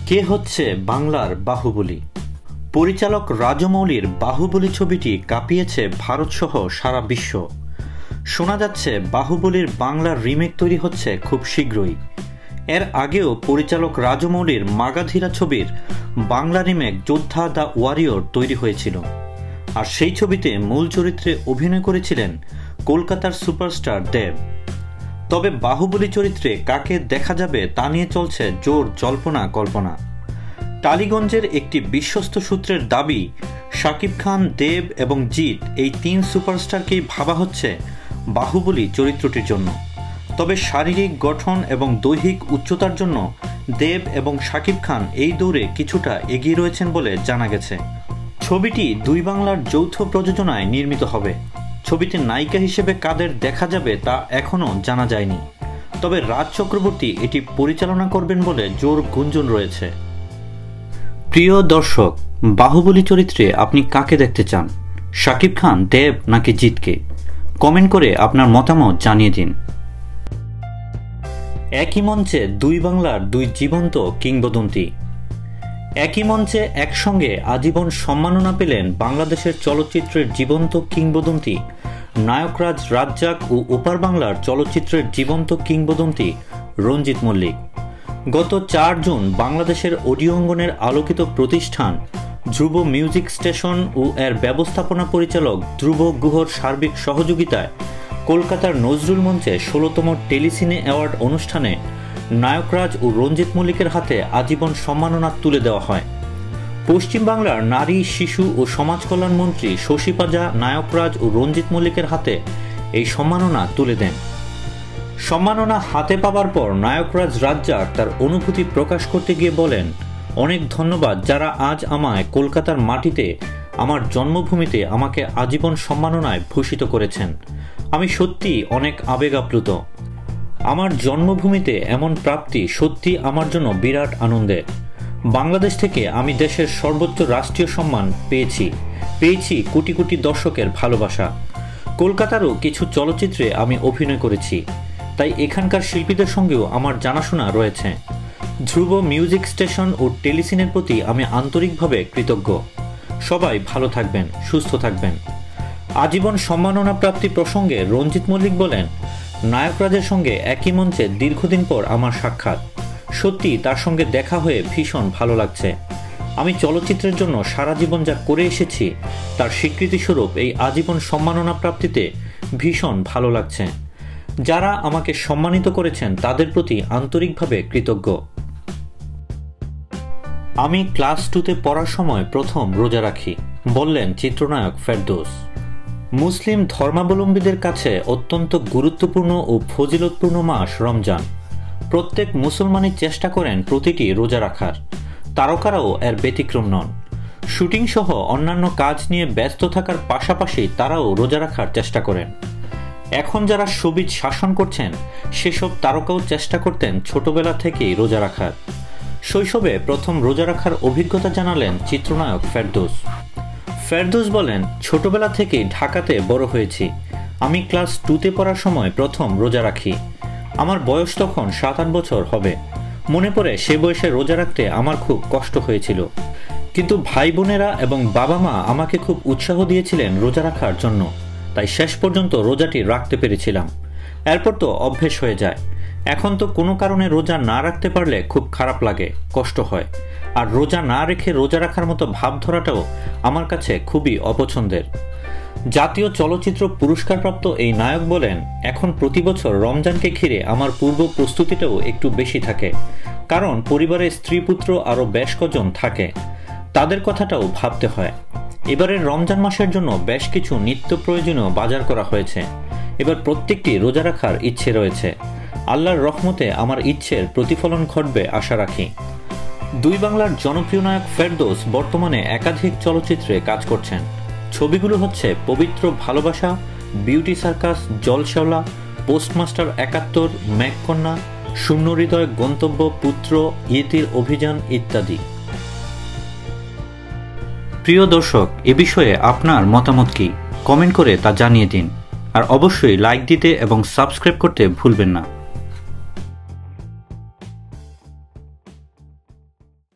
কে হচ্ছে বাংলার বাহুবলী? পরিচালক রাজমৌলির বাহুবলী ছবিটি কাঁপিয়েছে ভারতসহ সারা বিশ্ব। শোনা যাচ্ছে বাহুবলীর বাংলার রিমেক তৈরি হচ্ছে খুব শীঘ্রই। এর আগেও পরিচালক রাজমৌলির মাগাধীরা ছবির বাংলা রিমেক যোদ্ধা দ্য ওয়ারিয়র তৈরি হয়েছিল, আর সেই ছবিতে মূল চরিত্রে অভিনয় করেছিলেন কলকাতার সুপারস্টার দেব। তবে বাহুবলী চরিত্রে কাকে দেখা যাবে তা নিয়ে চলছে জোর জল্পনা কল্পনা। টালিগঞ্জের একটি বিশ্বস্ত সূত্রের দাবি, শাকিব খান, দেব এবং জিৎ এই তিন সুপারস্টারকেই ভাবা হচ্ছে বাহুবলী চরিত্রটির জন্য। তবে শারীরিক গঠন এবং দৈহিক উচ্চতার জন্য দেব এবং শাকিব খান এই দৌড়ে কিছুটা এগিয়ে রয়েছেন বলে জানা গেছে। ছবিটি দুই বাংলার যৌথ প্রযোজনায় নির্মিত হবে। ছবিতে নায়িকা হিসেবে কাদের দেখা যাবে তা এখনও জানা যায়নি। তবে রাজ চক্রবর্তী এটি পরিচালনা করবেন বলে জোর গুঞ্জন রয়েছে। প্রিয় দর্শক, বাহুবলী চরিত্রে আপনি কাকে দেখতে চান? শাকিব খান, দেব নাকি জিৎকে? কমেন্ট করে আপনার মতামত জানিয়ে দিন। একই মঞ্চে দুই বাংলার দুই জীবন্ত কিংবদন্তি। একই মঞ্চে একসঙ্গে আজীবন সম্মাননা পেলেন বাংলাদেশের চলচ্চিত্রের জীবন্ত কিংবদন্তি নায়করাজ রাজ্জাক ও ওপার বাংলার চলচ্চিত্রের জীবন্ত কিংবদন্তি রঞ্জিত মল্লিক। গত 4 জুন বাংলাদেশের অডিও অঙ্গনের আলোকিত প্রতিষ্ঠান ধ্রুব মিউজিক স্টেশন ও এর ব্যবস্থাপনা পরিচালক ধ্রুব গুহর সার্বিক সহযোগিতায় কলকাতার নজরুল মঞ্চে 16তম টেলিসিনে অ্যাওয়ার্ড অনুষ্ঠানে নায়করাজ ও রঞ্জিত মল্লিকের হাতে আজীবন সম্মাননা তুলে দেওয়া হয়। পশ্চিমবাংলার নারী, শিশু ও সমাজ কল্যাণ মন্ত্রী শশী পাজা নায়করাজ ও রঞ্জিত মল্লিকের হাতে এই সম্মাননা তুলে দেন। সম্মাননা হাতে পাওয়ার পর নায়করাজ রাজ্জাক তার অনুভূতি প্রকাশ করতে গিয়ে বলেন, অনেক ধন্যবাদ যারা আজ আমায় কলকাতার মাটিতে, আমার জন্মভূমিতে আমাকে আজীবন সম্মাননায় ভূষিত করেছেন। আমি সত্যি অনেক আবেগ আপ্লুত। আমার জন্মভূমিতে এমন প্রাপ্তি সত্যি আমার জন্য বিরাট আনন্দের। বাংলাদেশ থেকে আমি দেশের সর্বোচ্চ রাষ্ট্রীয় সম্মান পেয়েছি কোটি কোটি দর্শকের ভালোবাসা। কলকাতারও কিছু চলচ্চিত্রে আমি অভিনয় করেছি, তাই এখানকার শিল্পীদের সঙ্গেও আমার জানাশোনা রয়েছে। ধ্রুব মিউজিক স্টেশন ও টেলিসিনের প্রতি আমি আন্তরিকভাবে কৃতজ্ঞ। সবাই ভালো থাকবেন, সুস্থ থাকবেন। আজীবন সম্মাননা প্রাপ্তি প্রসঙ্গে রঞ্জিত মল্লিক বলেন, নায়করাজের সঙ্গে একই মঞ্চে দীর্ঘদিন পর আমার সাক্ষাৎ। সত্যি তার সঙ্গে দেখা হয়ে ভীষণ ভালো লাগছে। আমি চলচ্চিত্রের জন্য সারা জীবন যা করে এসেছি তার স্বীকৃতিস্বরূপ এই আজীবন সম্মাননা প্রাপ্তিতে ভীষণ ভালো লাগছে। যারা আমাকে সম্মানিত করেছেন তাদের প্রতি আন্তরিকভাবে কৃতজ্ঞ। আমি ক্লাস 2তে পড়ার সময় প্রথম রোজা রাখি, বললেন চিত্রনায়ক ফেরদৌস। মুসলিম ধর্মাবলম্বীদের কাছে অত্যন্ত গুরুত্বপূর্ণ ও ফজিলতপূর্ণ মাস রমজান। প্রত্যেক মুসলমানই চেষ্টা করেন প্রতিটি রোজা রাখার। তারকারাও এর ব্যতিক্রম নন। শুটিং সহ অন্যান্য কাজ নিয়ে ব্যস্ত থাকার পাশাপাশি তারাও রোজা রাখার চেষ্টা করেন। এখন যারা শোবিজ শাসন করছেন সেসব তারকাও চেষ্টা করতেন ছোটবেলা থেকেই রোজা রাখার। শৈশবে প্রথম রোজা রাখার অভিজ্ঞতা জানালেন চিত্রনায়ক ফেরদৌস বলেন, ছোটবেলা থেকেই ঢাকাতে বড় হয়েছি। আমি ক্লাস 2তে পড়ার সময় প্রথম রোজা রাখি। আমার বয়স তখন 7-8 বছর হবে। মনে পড়ে সে বয়সে রোজা রাখতে আমার খুব কষ্ট হয়েছিল, কিন্তু ভাই বোনেরা এবং বাবা মা আমাকে খুব উৎসাহ দিয়েছিলেন রোজা রাখার জন্য, তাই শেষ পর্যন্ত রোজাটি রাখতে পেরেছিলাম। এরপর তো অভ্যেস হয়ে যায়। এখন তো কোনো কারণে রোজা না রাখতে পারলে খুব খারাপ লাগে, কষ্ট হয়। আর রোজা না রেখে রোজা রাখার মতো ভাব ধরাটাও আমার কাছে খুবই অপছন্দের। জাতীয় চলচ্চিত্র পুরস্কারপ্রাপ্ত এই নায়ক বলেন, এখন প্রতি বছর রমজানকে ঘিরে আমার পূর্ব প্রস্তুতিটাও একটু বেশি থাকে, কারণ পরিবারে স্ত্রী পুত্র আরও বেশ কজন থাকে, তাদের কথাটাও ভাবতে হয়। এবারের রমজান মাসের জন্য বেশ কিছু নিত্য প্রয়োজনীয় বাজার করা হয়েছে। এবার প্রত্যেকটি রোজা রাখার ইচ্ছে রয়েছে। আল্লাহর রহমতে আমার ইচ্ছের প্রতিফলন ঘটবে আশা রাখি। দুই বাংলার জনপ্রিয় নায়ক ফেরদৌস বর্তমানে একাধিক চলচ্চিত্রে কাজ করছেন। ছবিগুলো হচ্ছে পবিত্র ভালোবাসা, বিউটি সার্কাস, জলশেওলা, পোস্টমাস্টার 71, মেঘকন্যা, শূন্য হৃদয়, গন্তব্য, পুত্র, ইয়েতির অভিযান ইত্যাদি। প্রিয় দর্শক, এ বিষয়ে আপনার মতামত কি? কমেন্ট করে তা জানিয়ে দিন। আর অবশ্যই লাইক দিতে এবং সাবস্ক্রাইব করতে ভুলবেন না।